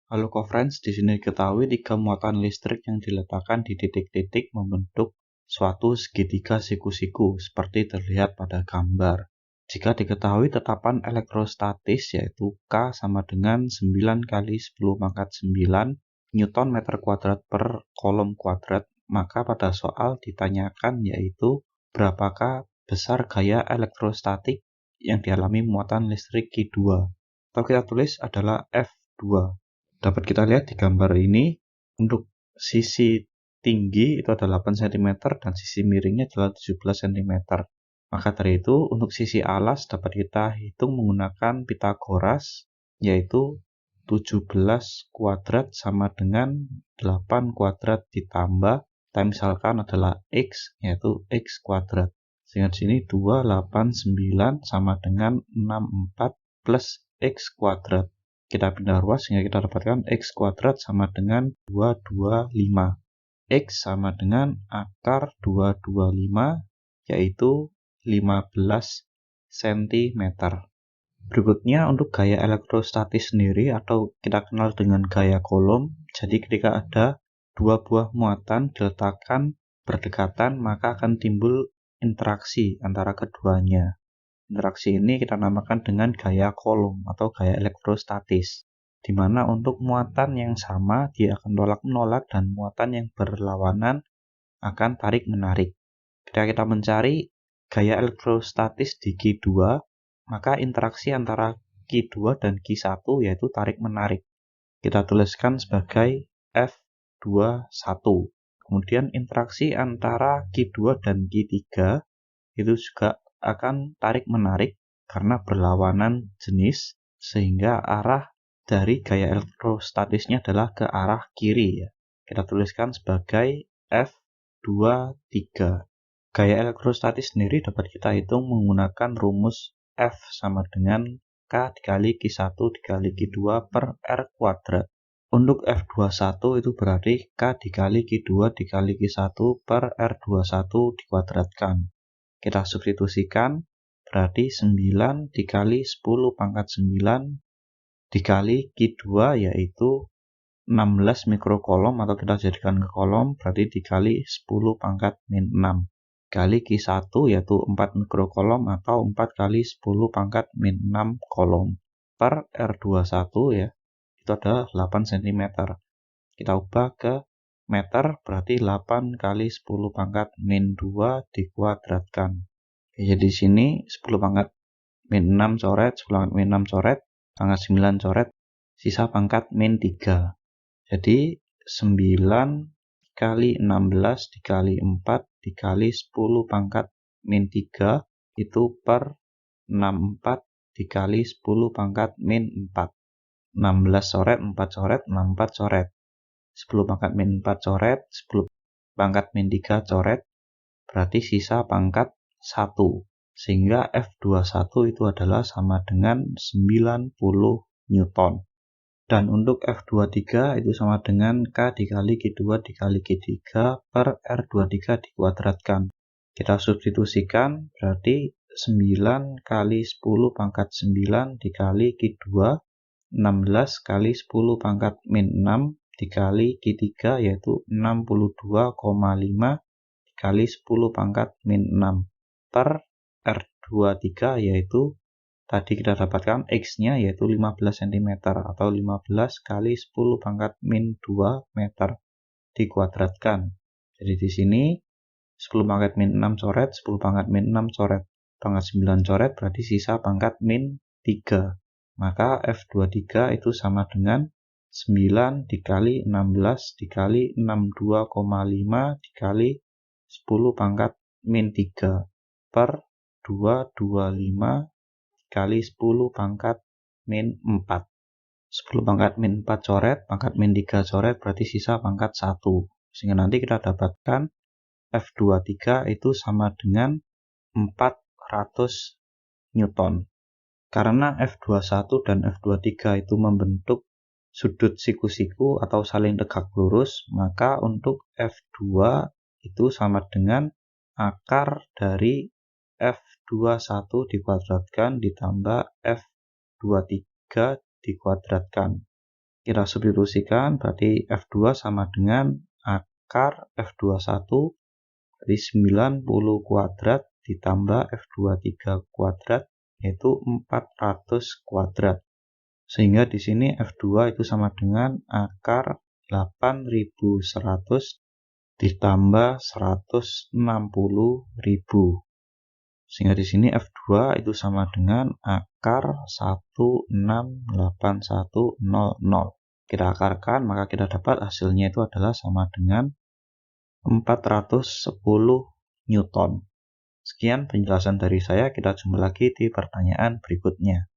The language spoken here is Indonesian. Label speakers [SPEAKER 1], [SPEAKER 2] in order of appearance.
[SPEAKER 1] Halo co-friends, di sini diketahui 3 muatan listrik yang diletakkan di titik-titik membentuk suatu segitiga siku-siku seperti terlihat pada gambar. Jika diketahui tetapan elektrostatis yaitu K sama dengan 9 kali 10 pangkat 9 Newton meter kuadrat per kolom kuadrat, maka pada soal ditanyakan yaitu berapakah besar gaya elektrostatik yang dialami muatan listrik Q2. Atau kita tulis adalah F2. Dapat kita lihat di gambar ini, untuk sisi tinggi itu adalah 8 cm dan sisi miringnya adalah 17 cm. Maka dari itu, untuk sisi alas dapat kita hitung menggunakan Pythagoras, yaitu 17 kuadrat sama dengan 8 kuadrat ditambah, kita misalkan adalah X, yaitu X kuadrat. Sehingga di sini 289 sama dengan 64 plus X kuadrat. Kita pindah ruas sehingga kita dapatkan X kuadrat sama dengan 225. X sama dengan akar 225, yaitu 15 cm. Berikutnya untuk gaya elektrostatis sendiri atau kita kenal dengan gaya Coulomb. Jadi ketika ada dua buah muatan diletakkan berdekatan, maka akan timbul interaksi antara keduanya. Interaksi ini kita namakan dengan gaya Coulomb atau gaya elektrostatis, di mana untuk muatan yang sama dia akan tolak-menolak dan muatan yang berlawanan akan tarik-menarik. Ketika kita mencari gaya elektrostatis di Q2, maka interaksi antara Q2 dan Q1 yaitu tarik-menarik. Kita tuliskan sebagai F21. Kemudian interaksi antara Q2 dan Q3 itu juga akan tarik-menarik karena berlawanan jenis, sehingga arah dari gaya elektrostatisnya adalah ke arah kiri ya. Kita tuliskan sebagai F23. Gaya elektrostatis sendiri dapat kita hitung menggunakan rumus F sama dengan K dikali Q1 dikali Q2 per R kuadrat. Untuk F21 itu berarti K dikali Q2 dikali Q1 per R21 dikuadratkan. Kita substitusikan, berarti 9 dikali 10 pangkat 9 dikali Q2 yaitu 16 mikrokolom, atau kita jadikan ke kolom, berarti dikali 10 pangkat min 6 kali Q1 yaitu 4 mikrokolom atau 4 kali 10 pangkat min 6 kolom per R21 ya, itu adalah 8 cm. Kita ubah ke meter, berarti 8 kali 10 pangkat min 2 dikuadratkan. Jadi di sini 10 pangkat min 6 coret, 10 pangkat min 6 coret, pangkat 9 coret, sisa pangkat min 3. Jadi 9 kali 16 dikali 4 dikali 10 pangkat min 3 itu per 64 dikali 10 pangkat min 4. 16 coret, 4 coret, 64 coret. 10 pangkat min 4 coret, 10 pangkat min 3 coret, berarti sisa pangkat 1. Sehingga F21 itu adalah sama dengan 90 Newton. Dan untuk F23 itu sama dengan K dikali Q2 dikali Q3 per R23 dikuadratkan. Kita substitusikan, berarti 9 kali 10 pangkat 9 dikali Q2, 16 kali 10 pangkat min 6 dikali Q3 yaitu 62,5 dikali 10 pangkat min 6 per R23 yaitu tadi kita dapatkan X-nya yaitu 15 cm atau 15 kali 10 pangkat min 2 meter dikuadratkan. Jadi di sini 10 pangkat min 6 coret, 10 pangkat min 6 coret, pangkat 9 coret berarti sisa pangkat min 3. Maka F23 itu sama dengan 9 dikali 16 dikali 62,5 dikali 10 pangkat min 3 per 225 kali 10 pangkat min 4. 10 pangkat min 4 coret, pangkat min 3 coret, berarti sisa pangkat 1. Sehingga nanti kita dapatkan F23 itu sama dengan 400 Newton. Karena F21 dan F23 itu membentuk sudut siku-siku atau saling tegak lurus, maka untuk F2 itu sama dengan akar dari F21 dikuadratkan ditambah F23 dikuadratkan. Kita substitusikan, berarti F2 sama dengan akar F21 dari 90 kuadrat ditambah F23 kuadrat, yaitu 400 kuadrat. Sehingga di sini F2 itu sama dengan akar 8100 ditambah 160.000. Sehingga di sini F2 itu sama dengan akar 168100. Kita akarkan, maka kita dapat hasilnya itu adalah sama dengan 410 Newton. Sekian penjelasan dari saya, kita jumpa lagi di pertanyaan berikutnya.